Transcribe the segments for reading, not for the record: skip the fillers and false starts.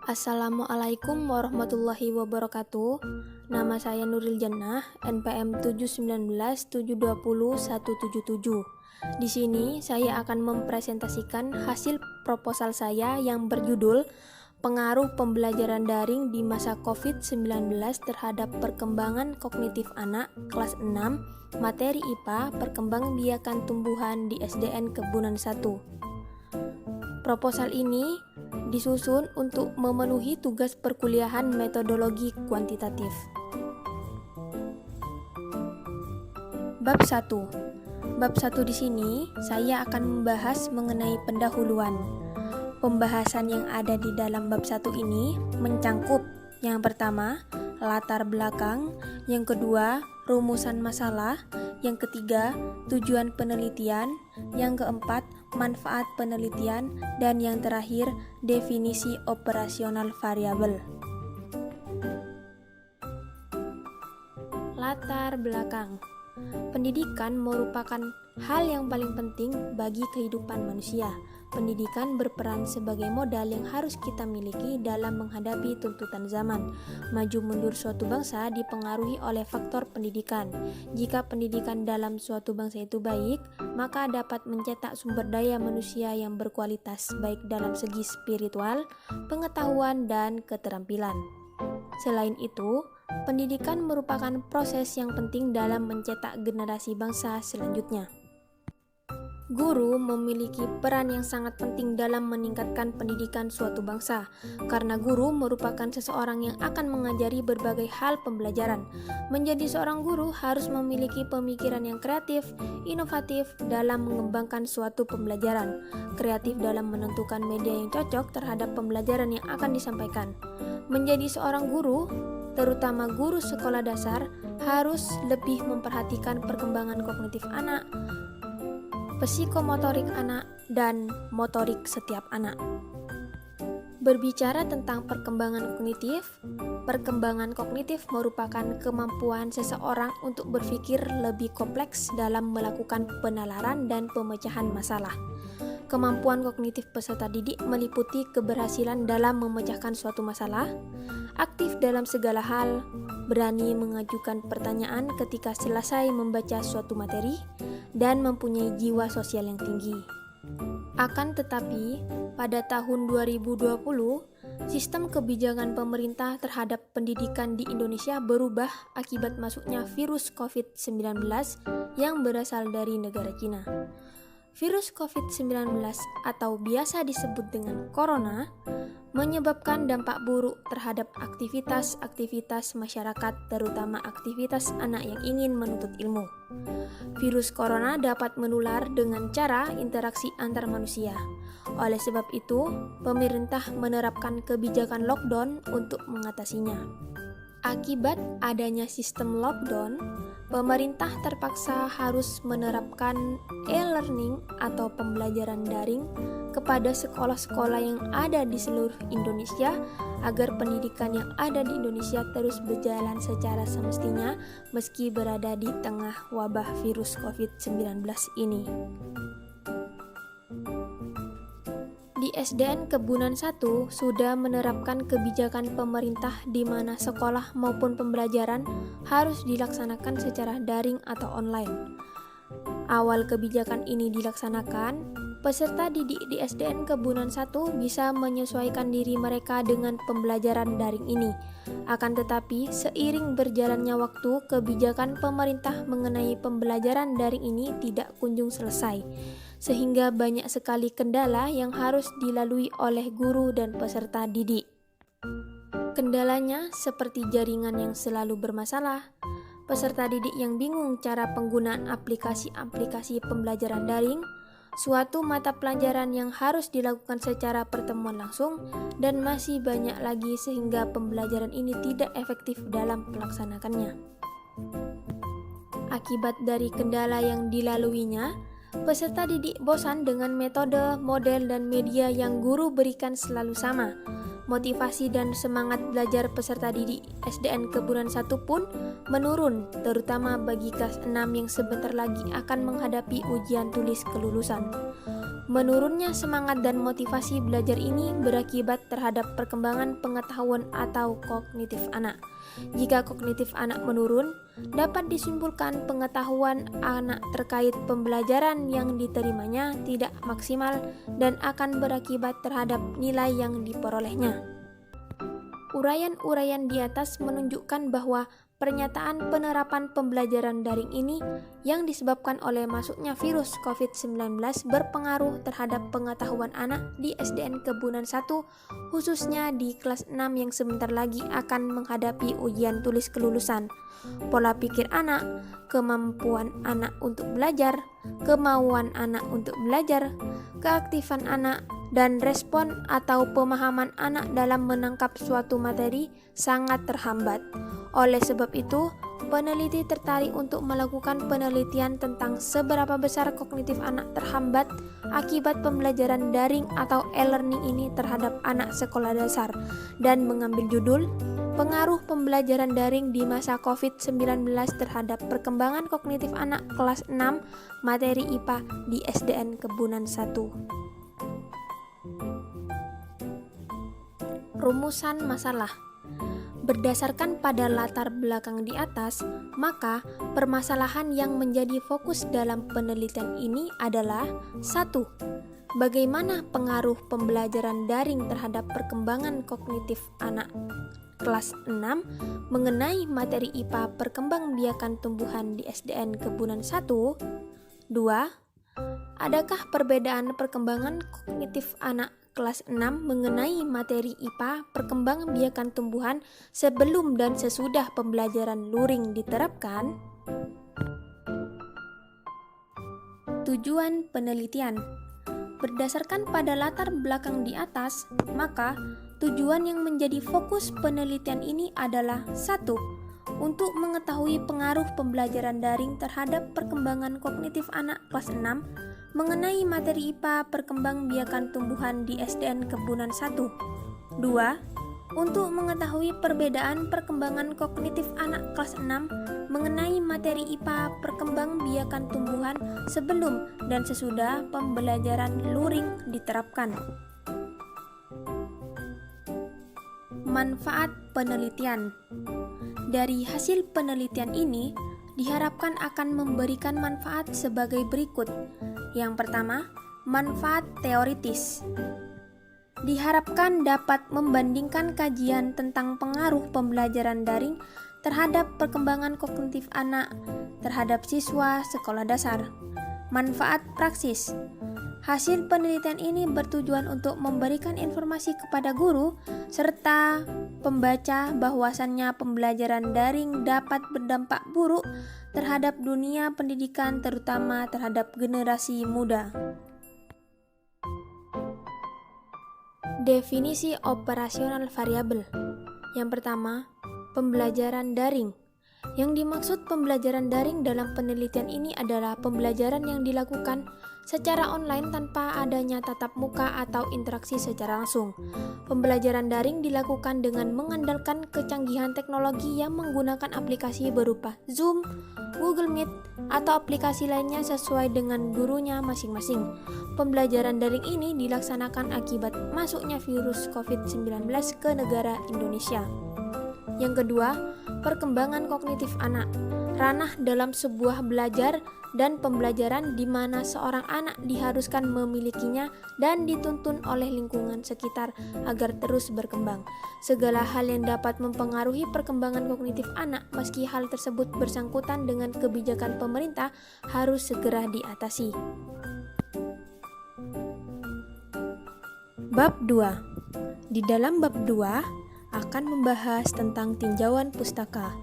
Assalamualaikum warahmatullahi wabarakatuh. Nama saya Nuril Jannah, NPM 719720177. Di sini saya akan mempresentasikan hasil proposal saya yang berjudul Pengaruh Pembelajaran Daring di Masa COVID-19 terhadap Perkembangan Kognitif Anak kelas 6, materi IPA Perkembangbiakan Tumbuhan di SDN Kebunan 1. Proposal ini disusun untuk memenuhi tugas perkuliahan metodologi kuantitatif. Bab 1. Bab 1 di sini saya akan membahas mengenai pendahuluan. Pembahasan yang ada di dalam bab 1 ini mencangkup yang pertama, latar belakang, yang kedua, rumusan masalah, yang ketiga, tujuan penelitian, yang keempat, manfaat penelitian, dan yang terakhir, definisi operasional variabel. Latar belakang. Pendidikan merupakan hal yang paling penting bagi kehidupan manusia. Pendidikan berperan sebagai modal yang harus kita miliki dalam menghadapi tuntutan zaman. Maju mundur suatu bangsa dipengaruhi oleh faktor pendidikan. Jika pendidikan dalam suatu bangsa itu baik, maka dapat mencetak sumber daya manusia yang berkualitas baik dalam segi spiritual, pengetahuan, dan keterampilan. Selain itu, pendidikan merupakan proses yang penting dalam mencetak generasi bangsa selanjutnya. Guru memiliki peran yang sangat penting dalam meningkatkan pendidikan suatu bangsa, karena guru merupakan seseorang yang akan mengajari berbagai hal pembelajaran. Menjadi seorang guru harus memiliki pemikiran yang kreatif, inovatif dalam mengembangkan suatu pembelajaran, kreatif dalam menentukan media yang cocok terhadap pembelajaran yang akan disampaikan. Menjadi seorang guru, terutama guru sekolah dasar, harus lebih memperhatikan perkembangan kognitif anak, psikomotorik anak, dan motorik setiap anak. Berbicara tentang perkembangan kognitif merupakan kemampuan seseorang untuk berpikir lebih kompleks dalam melakukan penalaran dan pemecahan masalah. Kemampuan kognitif peserta didik meliputi keberhasilan dalam memecahkan suatu masalah, aktif dalam segala hal, berani mengajukan pertanyaan ketika selesai membaca suatu materi, dan mempunyai jiwa sosial yang tinggi. Akan tetapi, pada tahun 2020, sistem kebijakan pemerintah terhadap pendidikan di Indonesia berubah akibat masuknya virus COVID-19 yang berasal dari negara Cina. Virus COVID-19 atau biasa disebut dengan corona menyebabkan dampak buruk terhadap aktivitas masyarakat, terutama aktivitas anak yang ingin menuntut ilmu. Virus corona dapat menular dengan cara interaksi antar manusia. Oleh sebab itu, pemerintah menerapkan kebijakan lockdown untuk mengatasinya. Akibat adanya sistem lockdown, pemerintah terpaksa harus menerapkan e-learning atau pembelajaran daring kepada sekolah-sekolah yang ada di seluruh Indonesia agar pendidikan yang ada di Indonesia terus berjalan secara semestinya meski berada di tengah wabah virus COVID-19 ini. Di SDN Kebunan 1 sudah menerapkan kebijakan pemerintah di mana sekolah maupun pembelajaran harus dilaksanakan secara daring atau online. Awal kebijakan ini dilaksanakan, peserta didik di SDN Kebunan 1 bisa menyesuaikan diri mereka dengan pembelajaran daring ini. Akan tetapi, seiring berjalannya waktu, kebijakan pemerintah mengenai pembelajaran daring ini tidak kunjung selesai, sehingga banyak sekali kendala yang harus dilalui oleh guru dan peserta didik. Kendalanya seperti jaringan yang selalu bermasalah, peserta didik yang bingung cara penggunaan aplikasi-aplikasi pembelajaran daring, suatu mata pelajaran yang harus dilakukan secara pertemuan langsung, dan masih banyak lagi sehingga pembelajaran ini tidak efektif dalam pelaksanakannya. Akibat dari kendala yang dilaluinya, peserta didik bosan dengan metode, model, dan media yang guru berikan selalu sama. Motivasi dan semangat belajar peserta didik SDN Kebunan 1 pun menurun, terutama bagi kelas 6 yang sebentar lagi akan menghadapi ujian tulis kelulusan. Menurunnya semangat dan motivasi belajar ini berakibat terhadap perkembangan pengetahuan atau kognitif anak. Jika kognitif anak menurun, dapat disimpulkan pengetahuan anak terkait pembelajaran yang diterimanya tidak maksimal dan akan berakibat terhadap nilai yang diperolehnya. Uraian-uraian di atas menunjukkan bahwa pernyataan penerapan pembelajaran daring ini yang disebabkan oleh masuknya virus COVID-19 berpengaruh terhadap pengetahuan anak di SDN Kebunan 1, khususnya di kelas 6 yang sebentar lagi akan menghadapi ujian tulis kelulusan. Pola pikir anak, kemampuan anak untuk belajar, kemauan anak untuk belajar, keaktifan anak, dan respon atau pemahaman anak dalam menangkap suatu materi sangat terhambat. Oleh sebab itu, peneliti tertarik untuk melakukan penelitian tentang seberapa besar kognitif anak terhambat akibat pembelajaran daring atau e-learning ini terhadap anak sekolah dasar, dan mengambil judul Pengaruh Pembelajaran Daring di Masa COVID-19 terhadap Perkembangan Kognitif Anak Kelas 6 Materi IPA di SDN Kebunan 1. Rumusan masalah. Berdasarkan pada latar belakang di atas, maka permasalahan yang menjadi fokus dalam penelitian ini adalah 1. Bagaimana pengaruh pembelajaran daring terhadap perkembangan kognitif anak kelas 6 mengenai materi IPA perkembangbiakan tumbuhan di SDN Kebunan 1? 2. Adakah perbedaan perkembangan kognitif anak kelas 6 mengenai materi IPA perkembangbiakan tumbuhan sebelum dan sesudah pembelajaran luring diterapkan? Tujuan penelitian. Berdasarkan pada latar belakang di atas, maka tujuan yang menjadi fokus penelitian ini adalah 1. Untuk mengetahui pengaruh pembelajaran daring terhadap perkembangan kognitif anak kelas 6 mengenai materi IPA perkembangbiakan tumbuhan di SDN Kebunan 1. 2. Untuk mengetahui perbedaan perkembangan kognitif anak kelas 6 mengenai materi IPA perkembangbiakan tumbuhan sebelum dan sesudah pembelajaran luring diterapkan. Manfaat penelitian. Dari hasil penelitian ini diharapkan akan memberikan manfaat sebagai berikut. Yang pertama, manfaat teoritis. Diharapkan dapat membandingkan kajian tentang pengaruh pembelajaran daring terhadap perkembangan kognitif anak terhadap siswa sekolah dasar. Manfaat praksis. Hasil penelitian ini bertujuan untuk memberikan informasi kepada guru serta pembaca bahwasannya pembelajaran daring dapat berdampak buruk terhadap dunia pendidikan, terutama terhadap generasi muda. Definisi operasional variabel. Yang pertama, pembelajaran daring. Yang dimaksud pembelajaran daring dalam penelitian ini adalah pembelajaran yang dilakukan secara online tanpa adanya tatap muka atau interaksi secara langsung. Pembelajaran daring dilakukan dengan mengandalkan kecanggihan teknologi yang menggunakan aplikasi berupa Zoom, Google Meet, atau aplikasi lainnya sesuai dengan gurunya masing-masing. Pembelajaran daring ini dilaksanakan akibat masuknya virus COVID-19 ke negara Indonesia. Yang kedua, perkembangan kognitif anak. Ranah dalam sebuah belajar dan pembelajaran di mana seorang anak diharuskan memilikinya dan dituntun oleh lingkungan sekitar agar terus berkembang. Segala hal yang dapat mempengaruhi perkembangan kognitif anak, meski hal tersebut bersangkutan dengan kebijakan pemerintah, harus segera diatasi. Bab 2. Di dalam bab 2 akan membahas tentang tinjauan pustaka.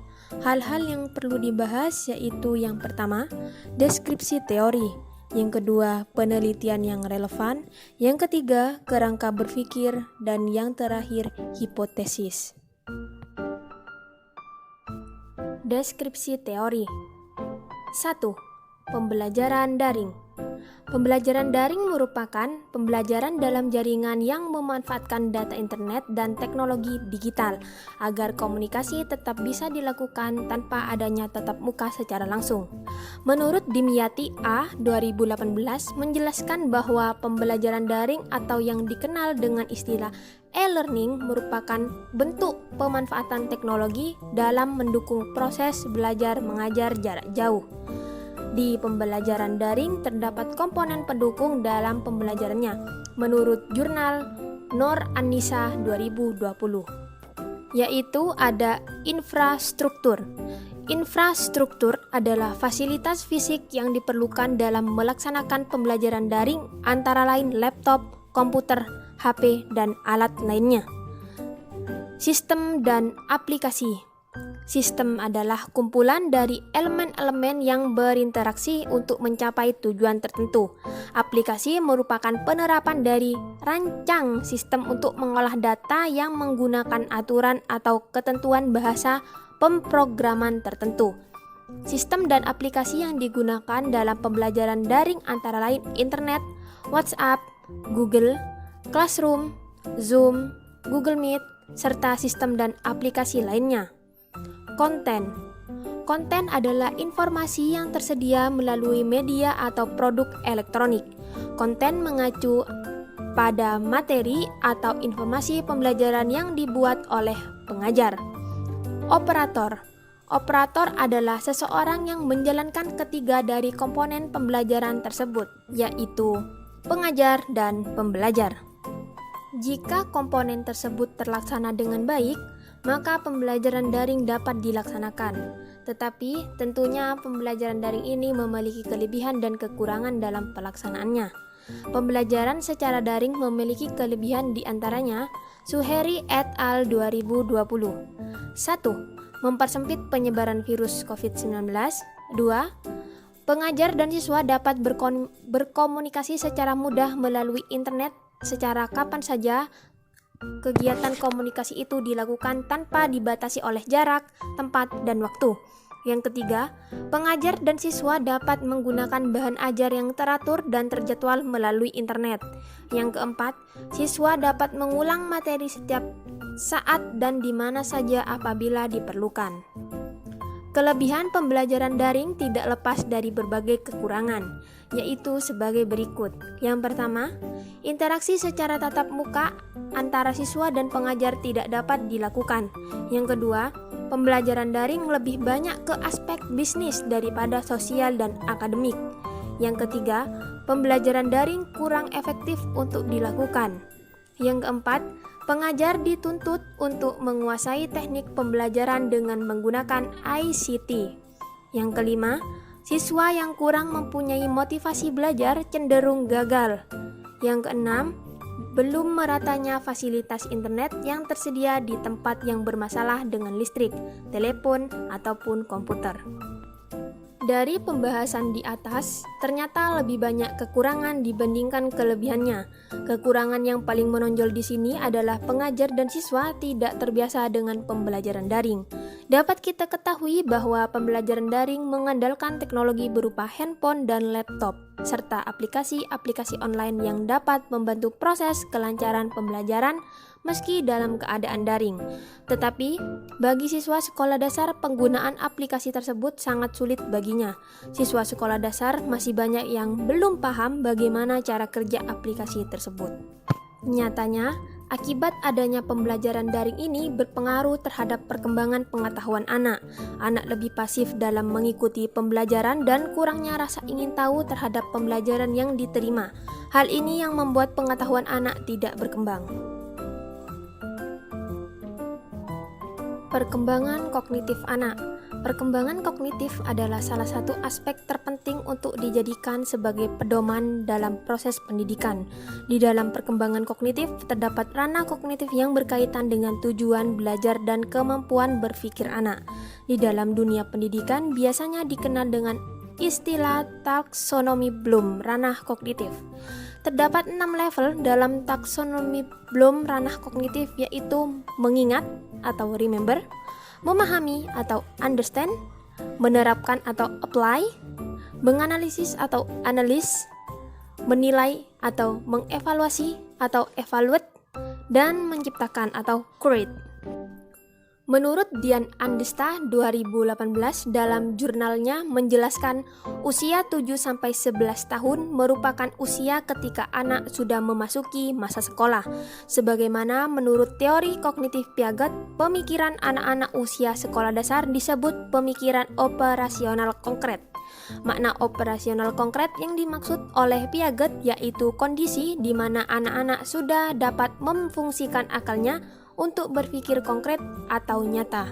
Hal-hal yang perlu dibahas yaitu yang pertama, deskripsi teori, yang kedua, penelitian yang relevan, yang ketiga, kerangka berpikir, dan yang terakhir, hipotesis. Deskripsi teori. 1. Pembelajaran daring. Pembelajaran daring merupakan pembelajaran dalam jaringan yang memanfaatkan data internet dan teknologi digital agar komunikasi tetap bisa dilakukan tanpa adanya tatap muka secara langsung. Menurut Dimyati A. 2018 menjelaskan bahwa pembelajaran daring atau yang dikenal dengan istilah e-learning merupakan bentuk pemanfaatan teknologi dalam mendukung proses belajar mengajar jarak jauh. Di pembelajaran daring terdapat komponen pendukung dalam pembelajarannya, menurut jurnal Noor An-Nisa 2020, yaitu ada infrastruktur. Infrastruktur adalah fasilitas fisik yang diperlukan dalam melaksanakan pembelajaran daring antara lain laptop, komputer, HP, dan alat lainnya. Sistem dan aplikasi. Sistem adalah kumpulan dari elemen-elemen yang berinteraksi untuk mencapai tujuan tertentu. Aplikasi merupakan penerapan dari rancang sistem untuk mengolah data yang menggunakan aturan atau ketentuan bahasa pemrograman tertentu. Sistem dan aplikasi yang digunakan dalam pembelajaran daring antara lain internet, WhatsApp, Google, Classroom, Zoom, Google Meet, serta sistem dan aplikasi lainnya. Konten. Konten adalah informasi yang tersedia melalui media atau produk elektronik. Konten mengacu pada materi atau informasi pembelajaran yang dibuat oleh pengajar. Operator. Operator adalah seseorang yang menjalankan ketiga dari komponen pembelajaran tersebut, yaitu pengajar dan pembelajar. Jika komponen tersebut terlaksana dengan baik, maka pembelajaran daring dapat dilaksanakan. Tetapi tentunya pembelajaran daring ini memiliki kelebihan dan kekurangan dalam pelaksanaannya. Pembelajaran secara daring memiliki kelebihan diantaranya Suheri et al. 2020. 1. Mempersempit penyebaran virus COVID-19. 2. Pengajar dan siswa dapat berkomunikasi secara mudah melalui internet secara kapan saja. Kegiatan komunikasi itu dilakukan tanpa dibatasi oleh jarak, tempat, dan waktu. Yang ketiga, pengajar dan siswa dapat menggunakan bahan ajar yang teratur dan terjadwal melalui internet. Yang keempat, siswa dapat mengulang materi setiap saat dan di mana saja apabila diperlukan. Kelebihan pembelajaran daring tidak lepas dari berbagai kekurangan, yaitu sebagai berikut. Yang pertama, interaksi secara tatap muka antara siswa dan pengajar tidak dapat dilakukan. Yang kedua, pembelajaran daring lebih banyak ke aspek bisnis daripada sosial dan akademik. Yang ketiga, pembelajaran daring kurang efektif untuk dilakukan. Yang keempat, pengajar dituntut untuk menguasai teknik pembelajaran dengan menggunakan ICT. Yang kelima, siswa yang kurang mempunyai motivasi belajar cenderung gagal. Yang keenam, belum meratanya fasilitas internet yang tersedia di tempat yang bermasalah dengan listrik, telepon, ataupun komputer. Dari pembahasan di atas, ternyata lebih banyak kekurangan dibandingkan kelebihannya. Kekurangan yang paling menonjol di sini adalah pengajar dan siswa tidak terbiasa dengan pembelajaran daring. Dapat kita ketahui bahwa pembelajaran daring mengandalkan teknologi berupa handphone dan laptop, serta aplikasi-aplikasi online yang dapat membantu proses kelancaran pembelajaran meski dalam keadaan daring. Tetapi, bagi siswa sekolah dasar, penggunaan aplikasi tersebut sangat sulit baginya. Siswa sekolah dasar masih banyak yang belum paham bagaimana cara kerja aplikasi tersebut. Nyatanya, akibat adanya pembelajaran daring ini berpengaruh terhadap perkembangan pengetahuan anak. Anak lebih pasif dalam mengikuti pembelajaran dan kurangnya rasa ingin tahu terhadap pembelajaran yang diterima. Hal ini yang membuat pengetahuan anak tidak berkembang. Perkembangan kognitif anak. Perkembangan kognitif adalah salah satu aspek terpenting untuk dijadikan sebagai pedoman dalam proses pendidikan. Di dalam perkembangan kognitif terdapat ranah kognitif yang berkaitan dengan tujuan belajar dan kemampuan berpikir anak. Di dalam dunia pendidikan biasanya dikenal dengan istilah taksonomi Bloom, ranah kognitif. Terdapat 6 level dalam taksonomi Bloom ranah kognitif, yaitu mengingat atau remember, memahami atau understand, menerapkan atau apply, menganalisis atau analis, menilai atau mengevaluasi atau evaluate, dan menciptakan atau create. Menurut Dian Andesta 2018 dalam jurnalnya menjelaskan usia 7-11 tahun merupakan usia ketika anak sudah memasuki masa sekolah. Sebagaimana menurut teori kognitif Piaget, pemikiran anak-anak usia sekolah dasar disebut pemikiran operasional konkret. Makna operasional konkret yang dimaksud oleh Piaget yaitu kondisi di mana anak-anak sudah dapat memfungsikan akalnya untuk berpikir konkret atau nyata.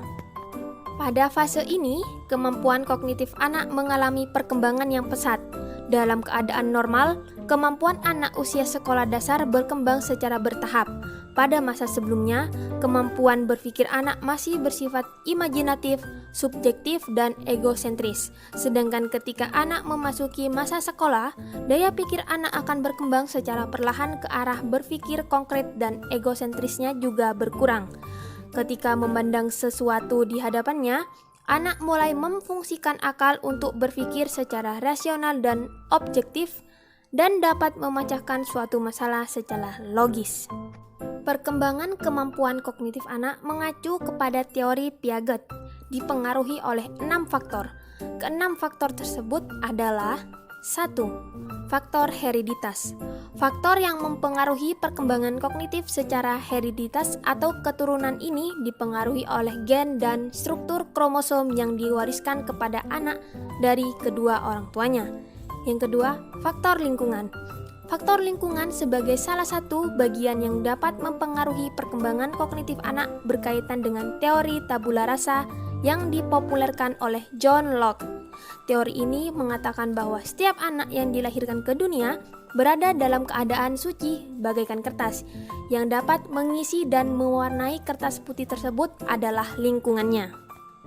Pada fase ini, kemampuan kognitif anak mengalami perkembangan yang pesat. Dalam keadaan normal, kemampuan anak usia sekolah dasar berkembang secara bertahap. Pada masa sebelumnya, kemampuan berpikir anak masih bersifat imajinatif, subjektif, dan egosentris. Sedangkan ketika anak memasuki masa sekolah, daya pikir anak akan berkembang secara perlahan ke arah berpikir konkret dan egosentrisnya juga berkurang. Ketika memandang sesuatu di hadapannya, anak mulai memfungsikan akal untuk berpikir secara rasional dan objektif dan dapat memecahkan suatu masalah secara logis. Perkembangan kemampuan kognitif anak mengacu kepada teori Piaget, dipengaruhi oleh 6 faktor. Keenam faktor tersebut adalah 1. Faktor hereditas. Faktor yang mempengaruhi perkembangan kognitif secara hereditas atau keturunan ini dipengaruhi oleh gen dan struktur kromosom yang diwariskan kepada anak dari kedua orang tuanya. Yang kedua, faktor lingkungan. Faktor lingkungan sebagai salah satu bagian yang dapat mempengaruhi perkembangan kognitif anak berkaitan dengan teori tabula rasa yang dipopulerkan oleh John Locke. Teori ini mengatakan bahwa setiap anak yang dilahirkan ke dunia berada dalam keadaan suci bagaikan kertas. Yang dapat mengisi dan mewarnai kertas putih tersebut adalah lingkungannya.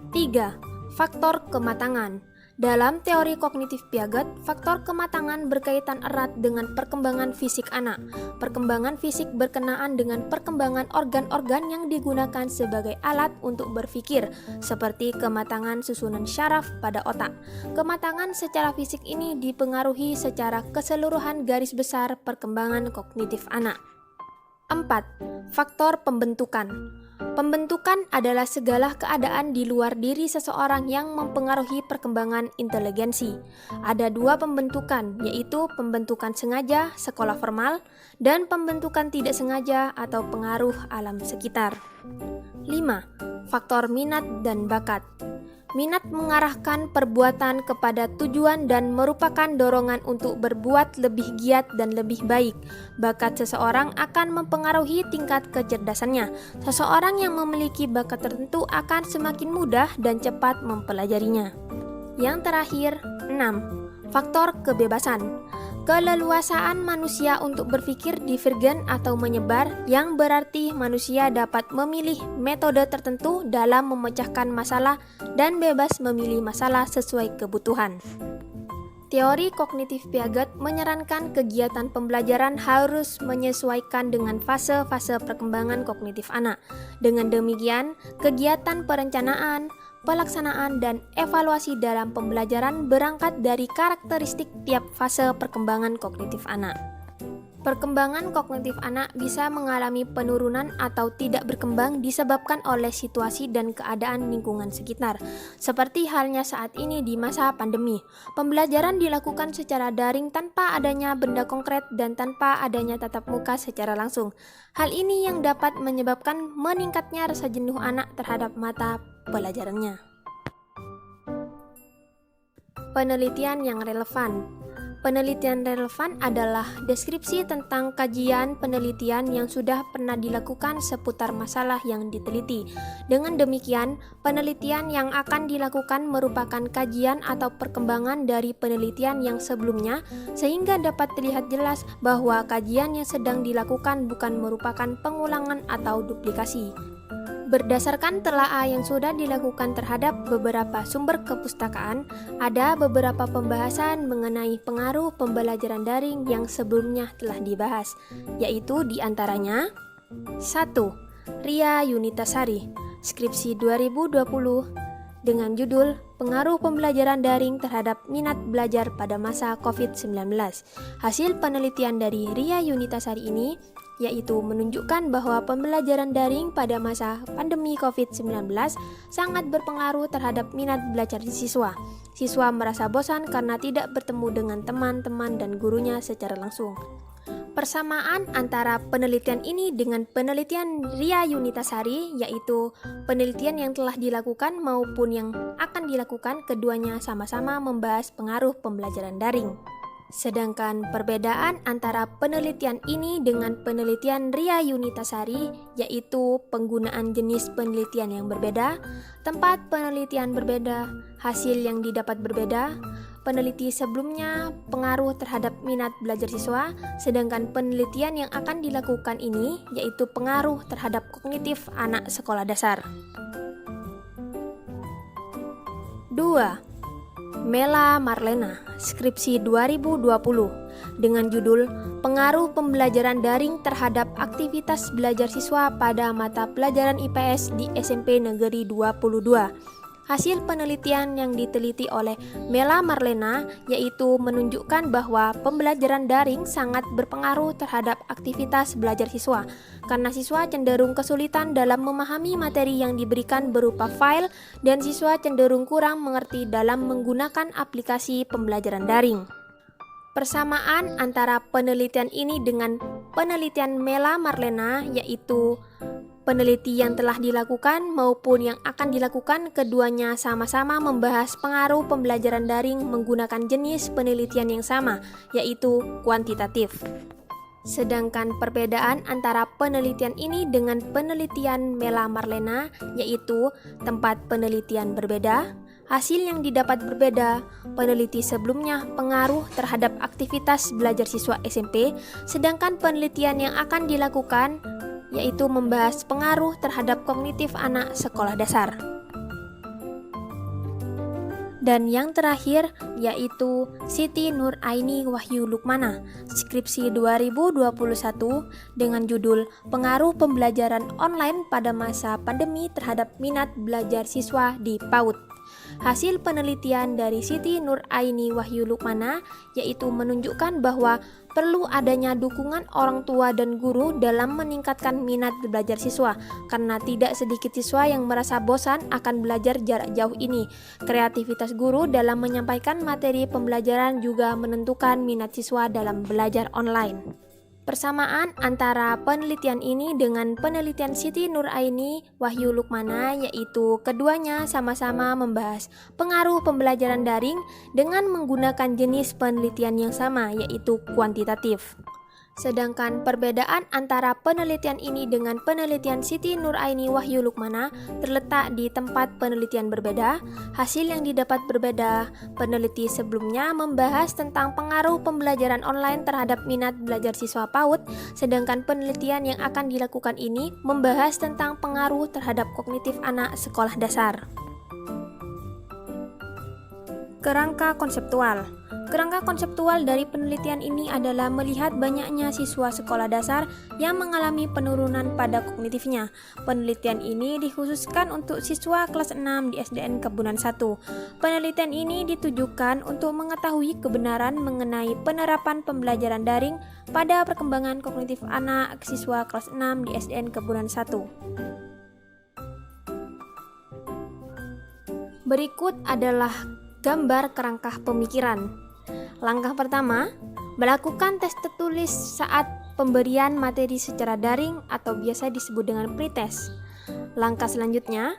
3. Faktor kematangan. Dalam teori kognitif Piaget, faktor kematangan berkaitan erat dengan perkembangan fisik anak. Perkembangan fisik berkenaan dengan perkembangan organ-organ yang digunakan sebagai alat untuk berpikir, seperti kematangan susunan syaraf pada otak. Kematangan secara fisik ini dipengaruhi secara keseluruhan garis besar perkembangan kognitif anak. 4. Faktor pembentukan. Pembentukan adalah segala keadaan di luar diri seseorang yang mempengaruhi perkembangan inteligensi. Ada 2 pembentukan, yaitu pembentukan sengaja, sekolah formal, dan pembentukan tidak sengaja atau pengaruh alam sekitar. 5. Faktor minat dan bakat. Minat mengarahkan perbuatan kepada tujuan dan merupakan dorongan untuk berbuat lebih giat dan lebih baik. Bakat seseorang akan mempengaruhi tingkat kecerdasannya. Seseorang yang memiliki bakat tertentu akan semakin mudah dan cepat mempelajarinya. Yang terakhir, 6. Faktor kebebasan. Keleluasaan manusia untuk berpikir divergen atau menyebar, yang berarti manusia dapat memilih metode tertentu dalam memecahkan masalah dan bebas memilih masalah sesuai kebutuhan. Teori kognitif Piaget menyarankan kegiatan pembelajaran harus menyesuaikan dengan fase-fase perkembangan kognitif anak. Dengan demikian, kegiatan perencanaan, pelaksanaan, dan evaluasi dalam pembelajaran berangkat dari karakteristik tiap fase perkembangan kognitif anak. Perkembangan kognitif anak bisa mengalami penurunan atau tidak berkembang disebabkan oleh situasi dan keadaan lingkungan sekitar. Seperti halnya saat ini di masa pandemi, pembelajaran dilakukan secara daring tanpa adanya benda konkret dan tanpa adanya tatap muka secara langsung. Hal ini yang dapat menyebabkan meningkatnya rasa jenuh anak terhadap mata pelajarannya. Penelitian yang relevan. Penelitian relevan adalah deskripsi tentang kajian penelitian yang sudah pernah dilakukan seputar masalah yang diteliti. Dengan demikian, penelitian yang akan dilakukan merupakan kajian atau perkembangan dari penelitian yang sebelumnya, sehingga dapat terlihat jelas bahwa kajian yang sedang dilakukan bukan merupakan pengulangan atau duplikasi. Berdasarkan telaah yang sudah dilakukan terhadap beberapa sumber kepustakaan, ada beberapa pembahasan mengenai pengaruh pembelajaran daring yang sebelumnya telah dibahas, yaitu diantaranya 1. Ria Yunitasari, skripsi 2020 dengan judul pengaruh pembelajaran daring terhadap minat belajar pada masa COVID-19. Hasil penelitian dari Ria Yunitasari ini yaitu menunjukkan bahwa pembelajaran daring pada masa pandemi COVID-19 sangat berpengaruh terhadap minat belajar siswa. Siswa merasa bosan karena tidak bertemu dengan teman-teman dan gurunya secara langsung. Persamaan antara penelitian ini dengan penelitian Ria Yunitasari, yaitu penelitian yang telah dilakukan maupun yang akan dilakukan, keduanya sama-sama membahas pengaruh pembelajaran daring. Sedangkan perbedaan antara penelitian ini dengan penelitian Ria Yunitasari yaitu penggunaan jenis penelitian yang berbeda, tempat penelitian berbeda, hasil yang didapat berbeda. Peneliti sebelumnya pengaruh terhadap minat belajar siswa, sedangkan penelitian yang akan dilakukan ini yaitu pengaruh terhadap kognitif anak sekolah dasar. 2. Mela Marlena, skripsi 2020, dengan judul Pengaruh Pembelajaran Daring Terhadap Aktivitas Belajar Siswa pada Mata Pelajaran IPS di SMP Negeri 22. Hasil penelitian yang diteliti oleh Mela Marlena yaitu menunjukkan bahwa pembelajaran daring sangat berpengaruh terhadap aktivitas belajar siswa, karena siswa cenderung kesulitan dalam memahami materi yang diberikan berupa file dan siswa cenderung kurang mengerti dalam menggunakan aplikasi pembelajaran daring. Persamaan antara penelitian ini dengan penelitian Mela Marlena yaitu peneliti yang telah dilakukan maupun yang akan dilakukan, keduanya sama-sama membahas pengaruh pembelajaran daring menggunakan jenis penelitian yang sama, yaitu kuantitatif. Sedangkan perbedaan antara penelitian ini dengan penelitian Mela Marlena yaitu tempat penelitian berbeda, hasil yang didapat berbeda. Peneliti sebelumnya pengaruh terhadap aktivitas belajar siswa SMP, sedangkan penelitian yang akan dilakukan yaitu membahas pengaruh terhadap kognitif anak sekolah dasar. Dan yang terakhir yaitu Siti Nur Aini Wahyu Lukmana, skripsi 2021 dengan judul Pengaruh Pembelajaran Online pada Masa Pandemi Terhadap Minat Belajar Siswa di PAUD. Hasil penelitian dari Siti Nur Aini Wahyu Lukmana yaitu menunjukkan bahwa perlu adanya dukungan orang tua dan guru dalam meningkatkan minat belajar siswa, karena tidak sedikit siswa yang merasa bosan akan belajar jarak jauh ini. Kreativitas guru dalam menyampaikan materi pembelajaran juga menentukan minat siswa dalam belajar online. Persamaan antara penelitian ini dengan penelitian Siti Nur Aini Wahyu Lukmana yaitu keduanya sama-sama membahas pengaruh pembelajaran daring dengan menggunakan jenis penelitian yang sama yaitu kuantitatif. Sedangkan perbedaan antara penelitian ini dengan penelitian Siti Nur Aini Wahyu Lukmana terletak di tempat penelitian berbeda, hasil yang didapat berbeda. Peneliti sebelumnya membahas tentang pengaruh pembelajaran online terhadap minat belajar siswa PAUD, sedangkan penelitian yang akan dilakukan ini membahas tentang pengaruh terhadap kognitif anak sekolah dasar. Kerangka konseptual. Kerangka konseptual dari penelitian ini adalah melihat banyaknya siswa sekolah dasar yang mengalami penurunan pada kognitifnya. Penelitian ini dikhususkan untuk siswa kelas 6 di SDN Kebunan 1. Penelitian ini ditujukan untuk mengetahui kebenaran mengenai penerapan pembelajaran daring pada perkembangan kognitif anak siswa kelas 6 di SDN Kebunan 1. Berikut adalah gambar kerangka pemikiran. Langkah pertama, melakukan tes tertulis saat pemberian materi secara daring atau biasa disebut dengan pretest. Langkah selanjutnya,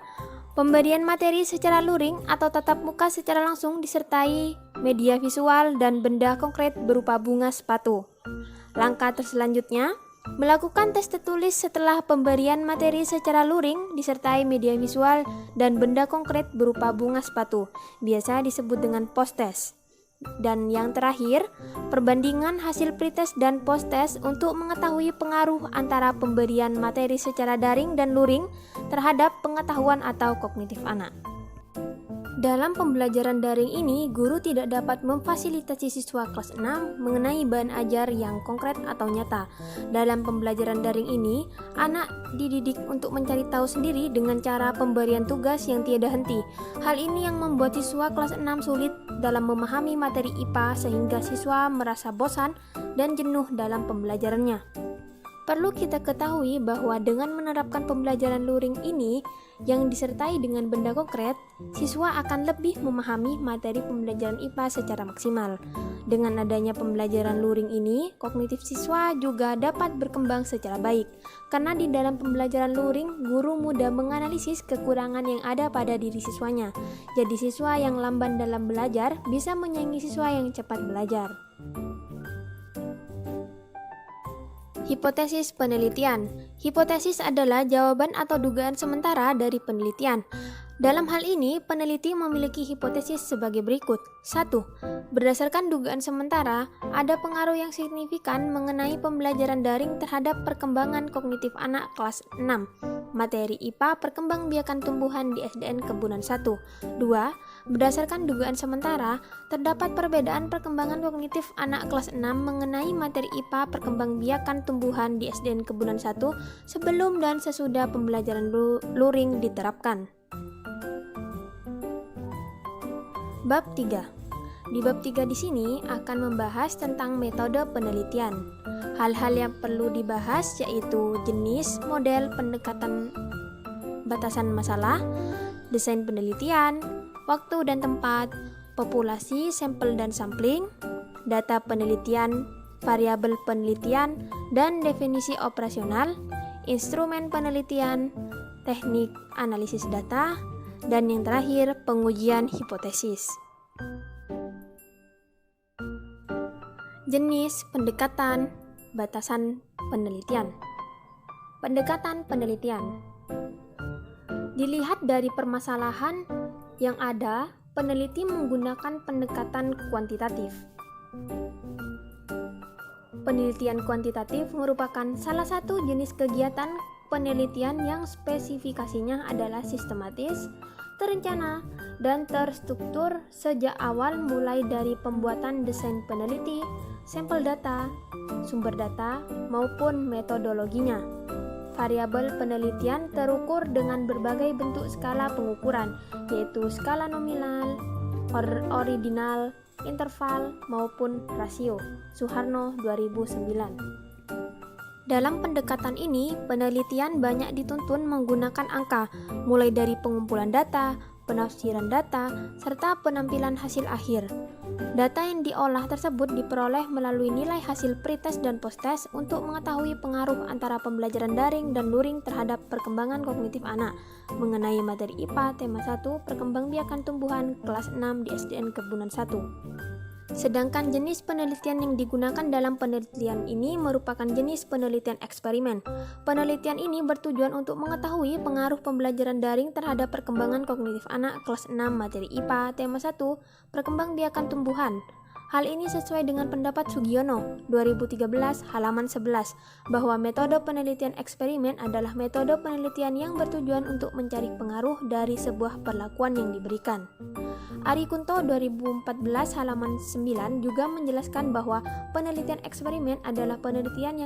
pemberian materi secara luring atau tatap muka secara langsung disertai media visual dan benda konkret berupa bunga sepatu. Langkah selanjutnya, melakukan tes tertulis setelah pemberian materi secara luring disertai media visual dan benda konkret berupa bunga sepatu, biasa disebut dengan post-test. Dan yang terakhir, perbandingan hasil pretest dan post-test untuk mengetahui pengaruh antara pemberian materi secara daring dan luring terhadap pengetahuan atau kognitif anak. Dalam pembelajaran daring ini, guru tidak dapat memfasilitasi siswa kelas 6 mengenai bahan ajar yang konkret atau nyata. Dalam pembelajaran daring ini, anak dididik untuk mencari tahu sendiri dengan cara pemberian tugas yang tiada henti. Hal ini yang membuat siswa kelas 6 sulit dalam memahami materi IPA sehingga siswa merasa bosan dan jenuh dalam pembelajarannya. Perlu kita ketahui bahwa dengan menerapkan pembelajaran luring ini yang disertai dengan benda konkret, siswa akan lebih memahami materi pembelajaran IPA secara maksimal. Dengan adanya pembelajaran luring ini, kognitif siswa juga dapat berkembang secara baik. Karena di dalam pembelajaran luring, guru mudah menganalisis kekurangan yang ada pada diri siswanya. Jadi siswa yang lamban dalam belajar bisa menyaingi siswa yang cepat belajar. Hipotesis penelitian. Hipotesis adalah jawaban atau dugaan sementara dari penelitian. Dalam hal ini, peneliti memiliki hipotesis sebagai berikut. 1. Berdasarkan dugaan sementara, ada pengaruh yang signifikan mengenai pembelajaran daring terhadap perkembangan kognitif anak kelas 6. Materi IPA perkembangbiakan tumbuhan di SDN Kebunan 1. 2. Berdasarkan dugaan sementara, terdapat perbedaan perkembangan kognitif anak kelas 6 mengenai materi IPA perkembangbiakan tumbuhan di SDN Kebunan 1 sebelum dan sesudah pembelajaran luring diterapkan. Bab 3. Di bab 3 di sini akan membahas tentang metode penelitian. Hal-hal yang perlu dibahas yaitu jenis, model, pendekatan, batasan masalah, desain penelitian, waktu dan tempat, populasi, sampel dan sampling, data penelitian, variabel penelitian, dan definisi operasional, instrumen penelitian, teknik analisis data, dan yang terakhir, pengujian hipotesis. Jenis, pendekatan, batasan penelitian. Pendekatan penelitian. Dilihat dari permasalahan yang ada, peneliti menggunakan pendekatan kuantitatif. Penelitian kuantitatif merupakan salah satu jenis kegiatan penelitian yang spesifikasinya adalah sistematis, terencana, dan terstruktur sejak awal mulai dari pembuatan desain peneliti, sampel data, sumber data, maupun metodologinya. Variabel penelitian terukur dengan berbagai bentuk skala pengukuran, yaitu skala nominal, ordinal, interval, maupun rasio. Suharno 2009. Dalam pendekatan ini, penelitian banyak dituntun menggunakan angka, mulai dari pengumpulan data, penafsiran data, serta penampilan hasil akhir. Data yang diolah tersebut diperoleh melalui nilai hasil pretest dan posttest untuk mengetahui pengaruh antara pembelajaran daring dan luring terhadap perkembangan kognitif anak. Mengenai materi IPA tema 1, perkembangbiakan tumbuhan kelas 6 di SDN Kebunan 1. Sedangkan jenis penelitian yang digunakan dalam penelitian ini merupakan jenis penelitian eksperimen. Penelitian ini bertujuan untuk mengetahui pengaruh pembelajaran daring terhadap perkembangan kognitif anak kelas 6 materi IPA tema 1, perkembangbiakan tumbuhan. Hal ini sesuai dengan pendapat Sugiono 2013 halaman 11 bahwa metode penelitian eksperimen adalah metode penelitian yang bertujuan untuk mencari pengaruh dari sebuah perlakuan yang diberikan. Ari Kunto 2014 halaman 9 juga menjelaskan bahwa penelitian eksperimen adalah penelitian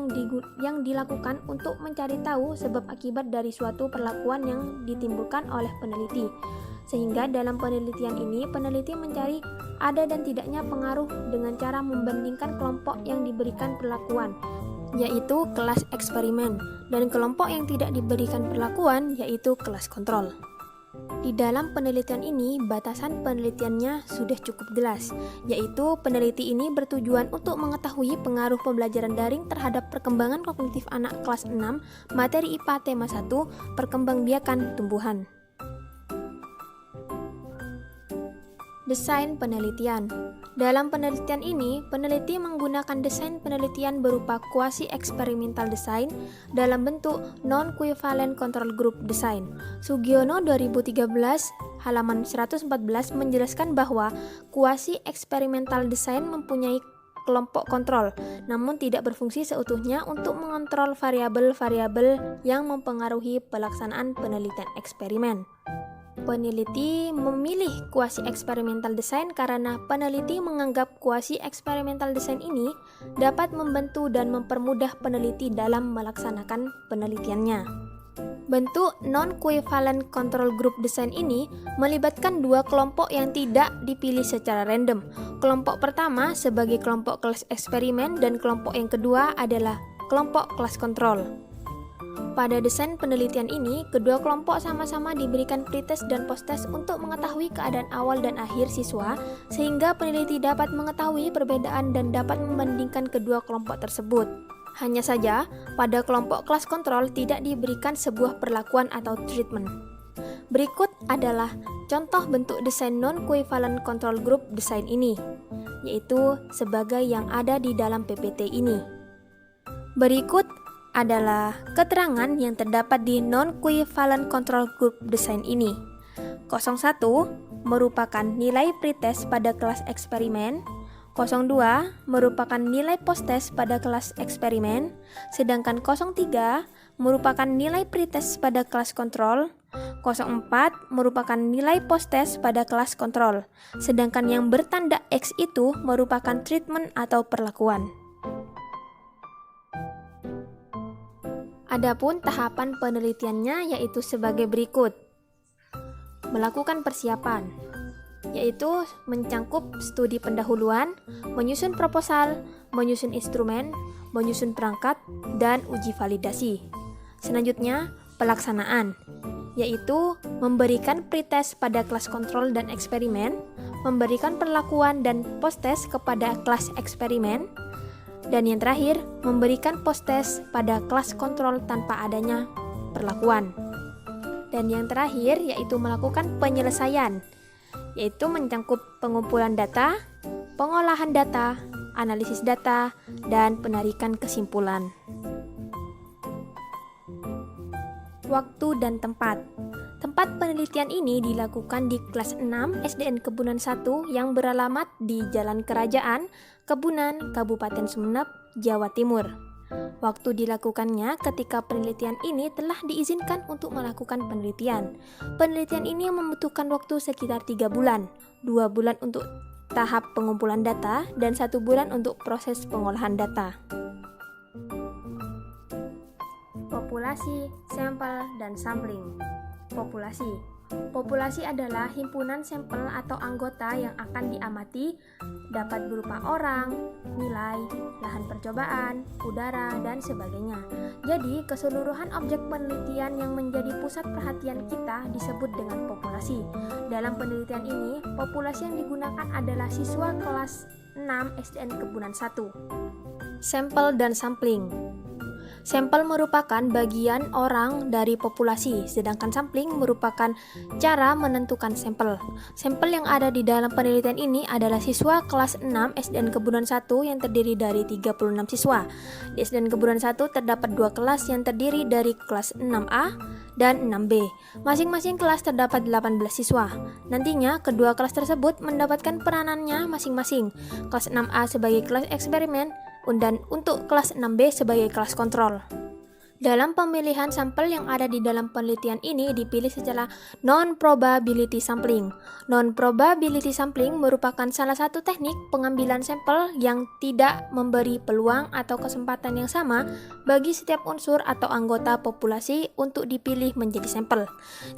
yang dilakukan untuk mencari tahu sebab akibat dari suatu perlakuan yang ditimbulkan oleh peneliti. Sehingga dalam penelitian ini, peneliti mencari ada dan tidaknya pengaruh dengan cara membandingkan kelompok yang diberikan perlakuan, yaitu kelas eksperimen, dan kelompok yang tidak diberikan perlakuan, yaitu kelas kontrol. Di dalam penelitian ini, batasan penelitiannya sudah cukup jelas, yaitu peneliti ini bertujuan untuk mengetahui pengaruh pembelajaran daring terhadap perkembangan kognitif anak kelas 6, materi IPA tema 1, perkembangbiakan tumbuhan. Desain penelitian. Dalam penelitian ini, peneliti menggunakan desain penelitian berupa quasi-experimental design dalam bentuk non-equivalent control group design. Sugiono 2013 halaman 114 menjelaskan bahwa quasi-experimental design mempunyai kelompok kontrol, namun tidak berfungsi seutuhnya untuk mengontrol variabel-variabel yang mempengaruhi pelaksanaan penelitian eksperimen. Peneliti memilih kuasi eksperimental design karena peneliti menganggap kuasi eksperimental design ini dapat membantu dan mempermudah peneliti dalam melaksanakan penelitiannya. Bentuk non-covalent control group design ini melibatkan dua kelompok yang tidak dipilih secara random. Kelompok pertama sebagai kelompok kelas eksperimen dan kelompok yang kedua adalah kelompok kelas kontrol. Pada desain penelitian ini, kedua kelompok sama-sama diberikan pretest dan posttest untuk mengetahui keadaan awal dan akhir siswa, sehingga peneliti dapat mengetahui perbedaan dan dapat membandingkan kedua kelompok tersebut. Hanya saja, pada kelompok kelas kontrol tidak diberikan sebuah perlakuan atau treatment. Berikut adalah contoh bentuk desain non-covalent control group desain ini, yaitu sebagai yang ada di dalam PPT ini. Berikut adalah keterangan yang terdapat di non-covalent control group design ini. 01 merupakan nilai pretest pada kelas eksperimen, 02 merupakan nilai posttest pada kelas eksperimen, sedangkan 03 merupakan nilai pretest pada kelas kontrol, 04 merupakan nilai posttest pada kelas kontrol, sedangkan yang bertanda X itu merupakan treatment atau perlakuan. Adapun tahapan penelitiannya yaitu sebagai berikut. Melakukan persiapan, yaitu mencangkup studi pendahuluan, menyusun proposal, menyusun instrumen, menyusun perangkat, dan uji validasi. Selanjutnya, pelaksanaan, yaitu memberikan pretest pada kelas kontrol dan eksperimen, memberikan perlakuan dan posttest kepada kelas eksperimen, dan yang terakhir, memberikan posttest pada kelas kontrol tanpa adanya perlakuan. Dan yang terakhir, yaitu melakukan penyelesaian, yaitu mencangkup pengumpulan data, pengolahan data, analisis data, dan penarikan kesimpulan. Waktu dan tempat. Tempat penelitian ini dilakukan di kelas 6 SDN Kebunan 1 yang beralamat di Jalan Kerajaan, Kebunan, Kabupaten Sumeneb, Jawa Timur. Waktu dilakukannya ketika penelitian ini telah diizinkan untuk melakukan penelitian. Penelitian ini membutuhkan waktu sekitar 3 bulan, 2 bulan untuk tahap pengumpulan data, dan 1 bulan untuk proses pengolahan data. Populasi, sampel, dan sampling. Populasi adalah himpunan sampel atau anggota yang akan diamati, dapat berupa orang, nilai, lahan percobaan, udara, dan sebagainya. Jadi, keseluruhan objek penelitian yang menjadi pusat perhatian kita disebut dengan populasi. Dalam penelitian ini, populasi yang digunakan adalah siswa kelas 6 SDN Kebunan 1. Sampel dan sampling. Sampel merupakan bagian orang dari populasi, sedangkan sampling merupakan cara menentukan sampel. Sampel yang ada di dalam penelitian ini adalah siswa kelas 6 SDN Kebunan 1 yang terdiri dari 36 siswa. Di SDN Kebunan 1 terdapat 2 kelas yang terdiri dari kelas 6A dan 6B. Masing-masing kelas terdapat 18 siswa. Nantinya, kedua kelas tersebut mendapatkan peranannya masing-masing. Kelas 6A sebagai kelas eksperimen, dan untuk kelas 6B sebagai kelas kontrol. Dalam pemilihan sampel yang ada di dalam penelitian ini dipilih secara non-probability sampling. Non-probability sampling merupakan salah satu teknik pengambilan sampel yang tidak memberi peluang atau kesempatan yang sama bagi setiap unsur atau anggota populasi untuk dipilih menjadi sampel.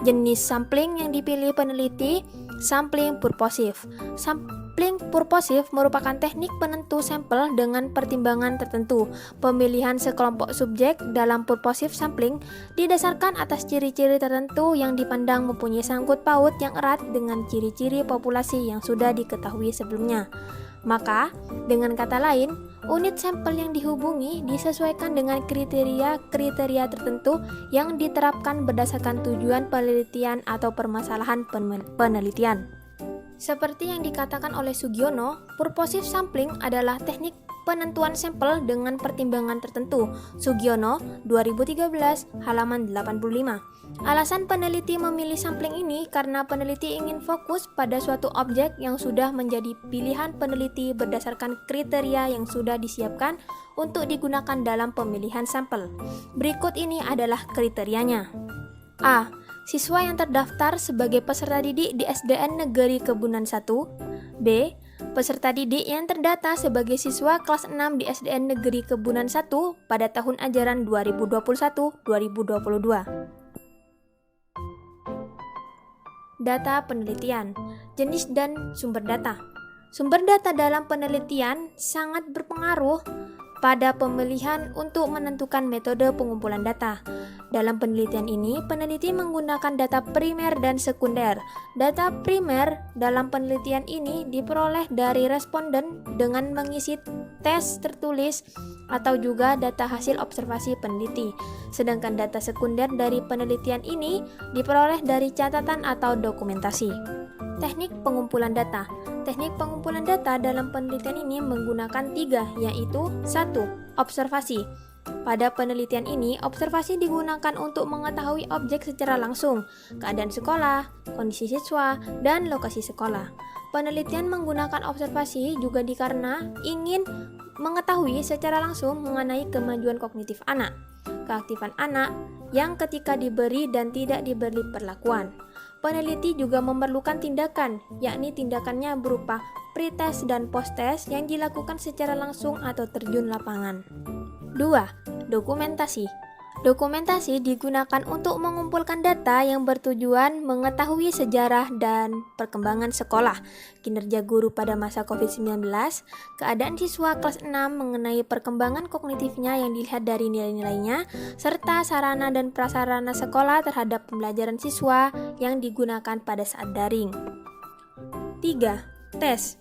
Jenis sampling yang dipilih peneliti, sampling purposive. Sampling purposive merupakan teknik penentu sampel dengan pertimbangan tertentu. Pemilihan sekelompok subjek dalam purposive sampling didasarkan atas ciri-ciri tertentu yang dipandang mempunyai sangkut paut yang erat dengan ciri-ciri populasi yang sudah diketahui sebelumnya. Maka, dengan kata lain, unit sampel yang dihubungi disesuaikan dengan kriteria tertentu yang diterapkan berdasarkan tujuan penelitian atau permasalahan penelitian. Seperti yang dikatakan oleh Sugiono, purposive sampling adalah teknik penentuan sampel dengan pertimbangan tertentu. Sugiono, 2013, halaman 85. Alasan peneliti memilih sampling ini karena peneliti ingin fokus pada suatu objek yang sudah menjadi pilihan peneliti berdasarkan kriteria yang sudah disiapkan untuk digunakan dalam pemilihan sampel. Berikut ini adalah kriterianya. A. Siswa yang terdaftar sebagai peserta didik di SDN Negeri Kebunan 1. B. Peserta didik yang terdata sebagai siswa kelas 6 di SDN Negeri Kebunan 1 pada tahun ajaran 2021-2022. Data penelitian, jenis dan sumber data. Sumber data dalam penelitian sangat berpengaruh pada pemilihan untuk menentukan metode pengumpulan data. Dalam penelitian ini, peneliti menggunakan data primer dan sekunder. Data primer dalam penelitian ini diperoleh dari responden dengan mengisi tes tertulis atau juga data hasil observasi peneliti. Sedangkan data sekunder dari penelitian ini diperoleh dari catatan atau dokumentasi. Teknik pengumpulan data. Teknik pengumpulan data dalam penelitian ini menggunakan 3, yaitu 1. Observasi. Pada penelitian ini, observasi digunakan untuk mengetahui objek secara langsung, keadaan sekolah, kondisi siswa, dan lokasi sekolah. Penelitian menggunakan observasi juga dikarenakan ingin mengetahui secara langsung mengenai kemajuan kognitif anak, keaktifan anak yang ketika diberi dan tidak diberi perlakuan. Peneliti juga memerlukan tindakan, yakni tindakannya berupa pretest dan posttest yang dilakukan secara langsung atau terjun lapangan. 2. Dokumentasi. Dokumentasi digunakan untuk mengumpulkan data yang bertujuan mengetahui sejarah dan perkembangan sekolah, kinerja guru pada masa COVID-19, keadaan siswa kelas 6 mengenai perkembangan kognitifnya yang dilihat dari nilai-nilainya, serta sarana dan prasarana sekolah terhadap pembelajaran siswa yang digunakan pada saat daring. 3. Tes.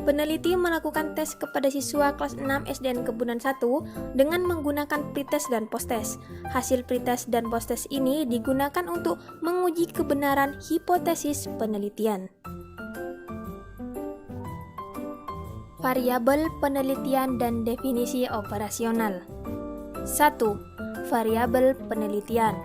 Peneliti melakukan tes kepada siswa kelas 6 SDN Kebunan 1 dengan menggunakan pretest dan posttest. Hasil pretest dan posttest ini digunakan untuk menguji kebenaran hipotesis penelitian. Variabel penelitian dan definisi operasional. 1. Variabel penelitian.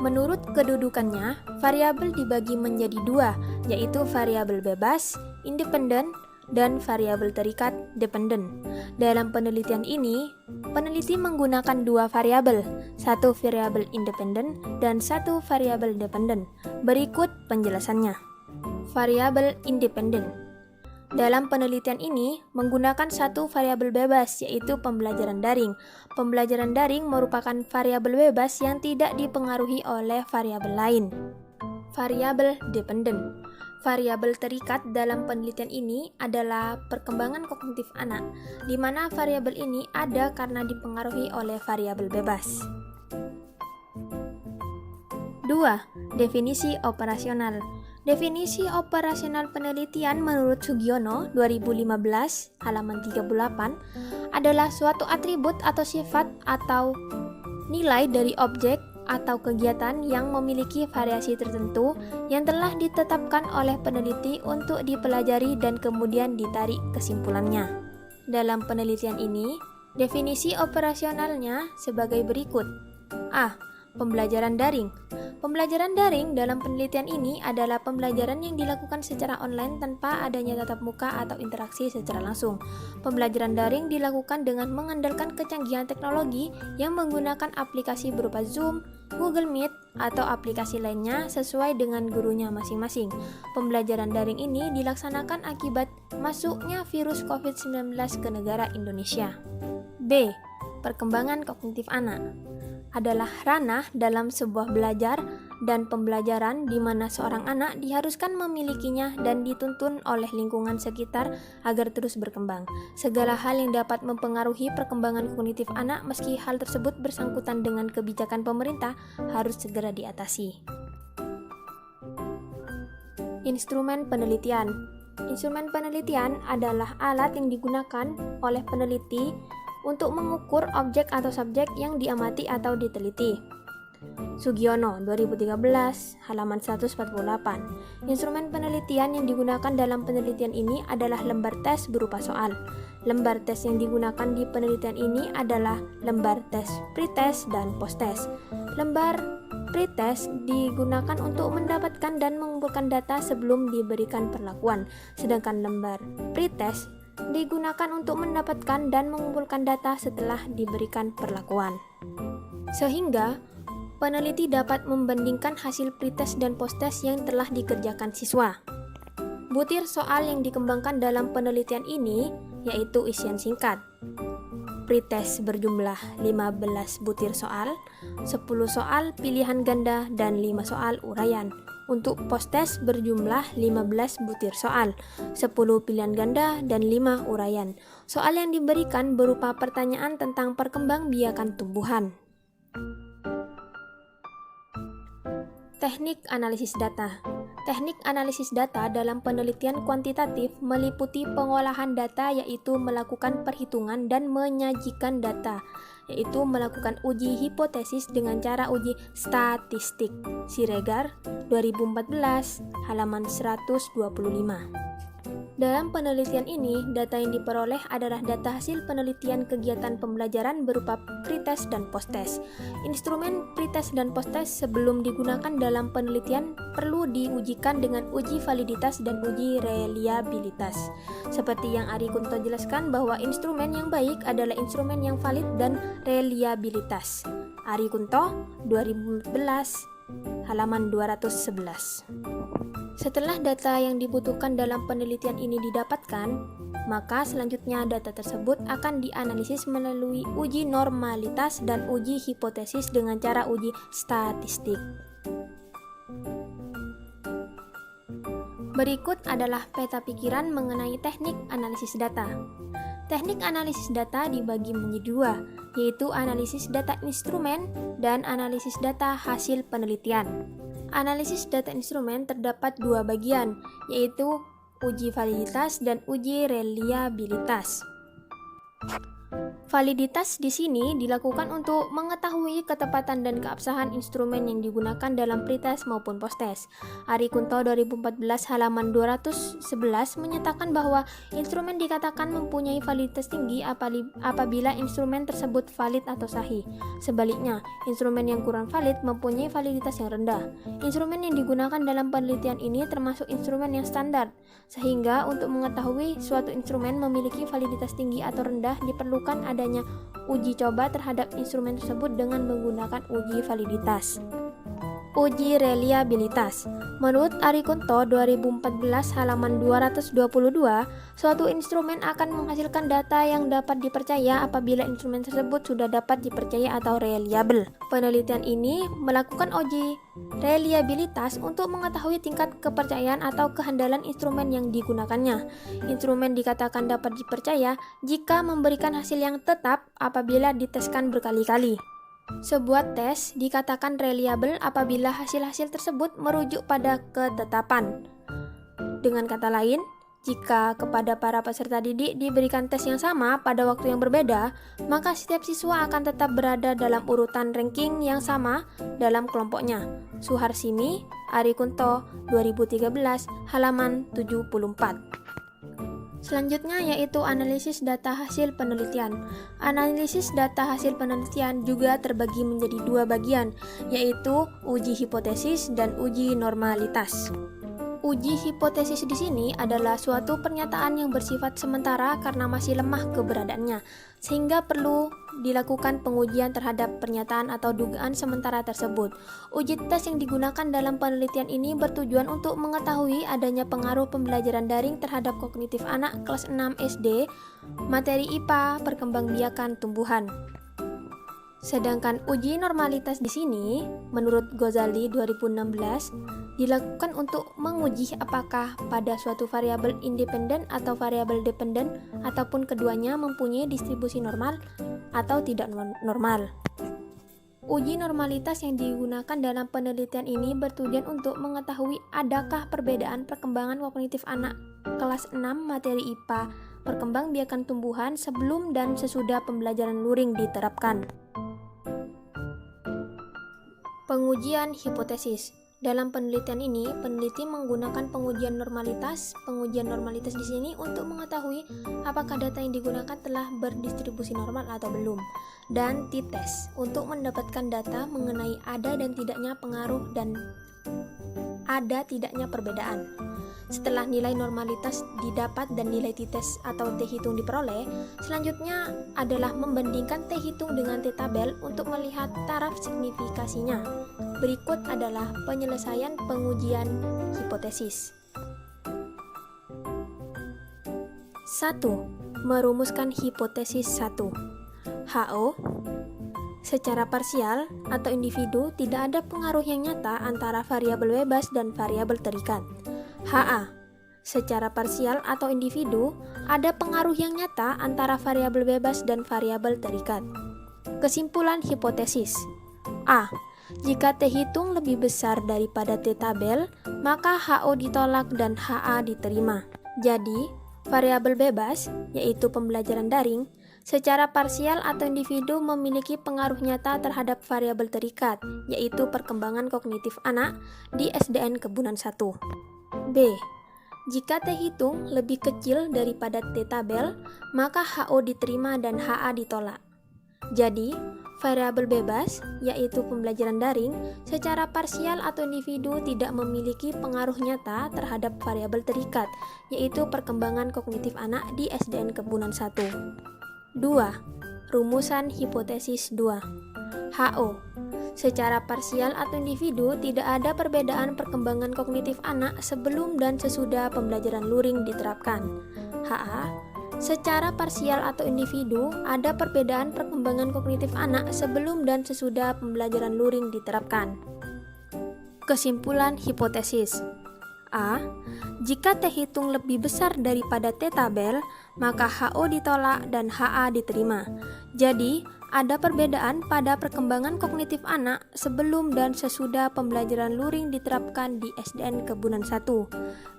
Menurut kedudukannya, variabel dibagi menjadi 2, yaitu variabel bebas, independen, dan variabel terikat dependen. Dalam penelitian ini, peneliti menggunakan 2 variabel, 1 variabel independen dan 1 variabel dependen. Berikut penjelasannya. Variabel independen. Dalam penelitian ini menggunakan 1 variabel bebas, yaitu pembelajaran daring. Pembelajaran daring merupakan variabel bebas yang tidak dipengaruhi oleh variabel lain. Variabel dependen. Variabel terikat dalam penelitian ini adalah perkembangan kognitif anak, di mana variabel ini ada karena dipengaruhi oleh variabel bebas. 2. Definisi operasional. Definisi operasional penelitian menurut Sugiono 2015 halaman 38 adalah suatu atribut atau sifat atau nilai dari objek atau kegiatan yang memiliki variasi tertentu yang telah ditetapkan oleh peneliti untuk dipelajari dan kemudian ditarik kesimpulannya. Dalam penelitian ini, definisi operasionalnya sebagai berikut. A. Pembelajaran daring. Pembelajaran daring dalam penelitian ini adalah pembelajaran yang dilakukan secara online tanpa adanya tatap muka atau interaksi secara langsung. Pembelajaran daring dilakukan dengan mengandalkan kecanggihan teknologi yang menggunakan aplikasi berupa Zoom, Google Meet, atau aplikasi lainnya sesuai dengan gurunya masing-masing. Pembelajaran daring ini dilaksanakan akibat masuknya virus COVID-19 ke negara Indonesia. B. Perkembangan kognitif anak adalah ranah dalam sebuah belajar dan pembelajaran di mana seorang anak diharuskan memilikinya dan dituntun oleh lingkungan sekitar agar terus berkembang. Segala hal yang dapat mempengaruhi perkembangan kognitif anak meski hal tersebut bersangkutan dengan kebijakan pemerintah harus segera diatasi. Instrumen penelitian. Instrumen penelitian adalah alat yang digunakan oleh peneliti untuk mengukur objek atau subjek yang diamati atau diteliti. Sugiono 2013 halaman 148. Instrumen penelitian yang digunakan dalam penelitian ini adalah lembar tes berupa soal. Lembar tes yang digunakan di penelitian ini adalah lembar tes pretest dan posttest. Lembar pretest digunakan untuk mendapatkan dan mengumpulkan data sebelum diberikan perlakuan, sedangkan lembar pretest digunakan untuk mendapatkan dan mengumpulkan data setelah diberikan perlakuan. Sehingga Peneliti dapat membandingkan hasil pretest dan posttest yang telah dikerjakan siswa. Butir soal yang dikembangkan dalam penelitian ini yaitu isian singkat. Pretest berjumlah 15 butir soal, 10 soal pilihan ganda, dan 5 soal uraian. Untuk posttest berjumlah 15 butir soal, 10 pilihan ganda, dan 5 uraian. Soal yang diberikan berupa pertanyaan tentang perkembangbiakan tumbuhan. Teknik analisis data. Teknik analisis data dalam penelitian kuantitatif meliputi pengolahan data, yaitu melakukan perhitungan dan menyajikan data, yaitu melakukan uji hipotesis dengan cara uji statistik. Siregar 2014 halaman 125. Dalam penelitian ini, data yang diperoleh adalah data hasil penelitian kegiatan pembelajaran berupa pretest dan posttest. Instrumen pretest dan posttest sebelum digunakan dalam penelitian perlu diujikan dengan uji validitas dan uji reliabilitas. Seperti yang Ari Kunto jelaskan bahwa instrumen yang baik adalah instrumen yang valid dan reliabilitas. Ari Kunto 2011 halaman 211. Setelah data yang dibutuhkan dalam penelitian ini didapatkan, maka selanjutnya data tersebut akan dianalisis melalui uji normalitas dan uji hipotesis dengan cara uji statistik. Berikut adalah peta pikiran mengenai teknik analisis data. Teknik analisis data dibagi menjadi dua, yaitu analisis data instrumen dan analisis data hasil penelitian. Analisis data instrumen terdapat dua bagian, yaitu uji validitas dan uji reliabilitas. Validitas di sini dilakukan untuk mengetahui ketepatan dan keabsahan instrumen yang digunakan dalam pretest maupun posttest. Ari Kunto 2014 halaman 211 menyatakan bahwa instrumen dikatakan mempunyai validitas tinggi apabila instrumen tersebut valid atau sahih. Sebaliknya, instrumen yang kurang valid mempunyai validitas yang rendah. Instrumen yang digunakan dalam penelitian ini termasuk instrumen yang standar, sehingga untuk mengetahui suatu instrumen memiliki validitas tinggi atau rendah diperlukan adanya uji coba terhadap instrumen tersebut dengan menggunakan uji validitas. Uji reliabilitas. Menurut Ari Kunto 2014 halaman 222, suatu instrumen akan menghasilkan data yang dapat dipercaya apabila instrumen tersebut sudah dapat dipercaya atau reliable. Penelitian ini melakukan uji reliabilitas untuk mengetahui tingkat kepercayaan atau kehandalan instrumen yang digunakannya. Instrumen dikatakan dapat dipercaya jika memberikan hasil yang tetap apabila diteskan berkali-kali. Sebuah tes dikatakan reliable apabila hasil-hasil tersebut merujuk pada ketetapan. Dengan kata lain, jika kepada para peserta didik diberikan tes yang sama pada waktu yang berbeda, maka setiap siswa akan tetap berada dalam urutan ranking yang sama dalam kelompoknya. Suharsini, Ari Kunto, 2013, halaman 74. Selanjutnya yaitu analisis data hasil penelitian. Analisis data hasil penelitian juga terbagi menjadi dua bagian, yaitu uji hipotesis dan uji normalitas. Uji hipotesis di sini adalah suatu pernyataan yang bersifat sementara karena masih lemah keberadaannya, sehingga perlu dilakukan pengujian terhadap pernyataan atau dugaan sementara tersebut. Uji tes yang digunakan dalam penelitian ini bertujuan untuk mengetahui adanya pengaruh pembelajaran daring terhadap kognitif anak kelas 6 SD, materi IPA, perkembangbiakan tumbuhan. Sedangkan uji normalitas di sini, menurut Ghazali 2016, dilakukan untuk menguji apakah pada suatu variabel independen atau variabel dependen ataupun keduanya mempunyai distribusi normal atau tidak normal. Uji normalitas yang digunakan dalam penelitian ini bertujuan untuk mengetahui adakah perbedaan perkembangan kognitif anak kelas 6 materi IPA, perkembangbiakan tumbuhan sebelum dan sesudah pembelajaran luring diterapkan. Pengujian hipotesis. Dalam penelitian ini, peneliti menggunakan pengujian normalitas. Pengujian normalitas di sini untuk mengetahui apakah data yang digunakan telah berdistribusi normal atau belum. Dan t-test untuk mendapatkan data mengenai ada dan tidaknya pengaruh dan ada tidaknya perbedaan. Setelah nilai normalitas didapat dan nilai t-test atau t-hitung diperoleh, selanjutnya adalah membandingkan t-hitung dengan t-tabel untuk melihat taraf signifikasinya. Berikut adalah penyelesaian pengujian hipotesis. 1. Merumuskan hipotesis 1. HO. Secara parsial atau individu tidak ada pengaruh yang nyata antara variabel bebas dan variabel terikat. HA. Secara parsial atau individu ada pengaruh yang nyata antara variabel bebas dan variabel terikat. Kesimpulan hipotesis. A. Jika t-hitung lebih besar daripada t-tabel, maka HO ditolak dan HA diterima. Jadi, variabel bebas, yaitu pembelajaran daring, secara parsial atau individu memiliki pengaruh nyata terhadap variabel terikat, yaitu perkembangan kognitif anak di SDN Kebunan 1. B. Jika t-hitung lebih kecil daripada t-tabel, maka HO diterima dan HA ditolak. Jadi, variabel bebas, yaitu pembelajaran daring, secara parsial atau individu tidak memiliki pengaruh nyata terhadap variabel terikat, yaitu perkembangan kognitif anak di SDN Kebunan 1. 2. Rumusan hipotesis 2. HO. Secara parsial atau individu tidak ada perbedaan perkembangan kognitif anak sebelum dan sesudah pembelajaran luring diterapkan. HA. Secara parsial atau individu ada perbedaan perkembangan kognitif anak sebelum dan sesudah pembelajaran luring diterapkan. Kesimpulan hipotesis. A. Jika t-hitung lebih besar daripada t-tabel, maka HO ditolak dan HA diterima. Jadi, ada perbedaan pada perkembangan kognitif anak sebelum dan sesudah pembelajaran luring diterapkan di SDN Kebunan 1.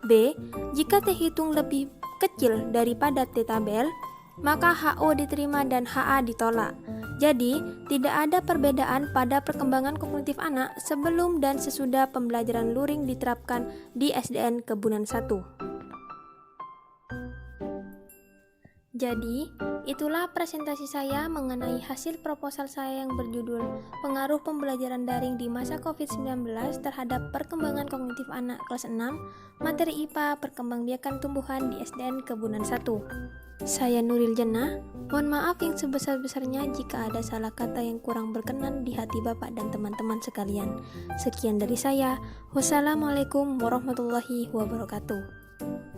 B. Jika t-hitung lebih kecil daripada t-tabel, maka HO diterima dan HA ditolak. Jadi, tidak ada perbedaan pada perkembangan kognitif anak sebelum dan sesudah pembelajaran luring diterapkan di SDN Kebunan 1. Jadi, itulah presentasi saya mengenai hasil proposal saya yang berjudul Pengaruh Pembelajaran Daring di Masa COVID-19 terhadap Perkembangan Kognitif Anak kelas 6, materi IPA Perkembangbiakan Tumbuhan di SDN Kebunan 1. Saya Nuril Jannah, mohon maaf yang sebesar-besarnya jika ada salah kata yang kurang berkenan di hati Bapak dan teman-teman sekalian. Sekian dari saya. Wassalamualaikum warahmatullahi wabarakatuh.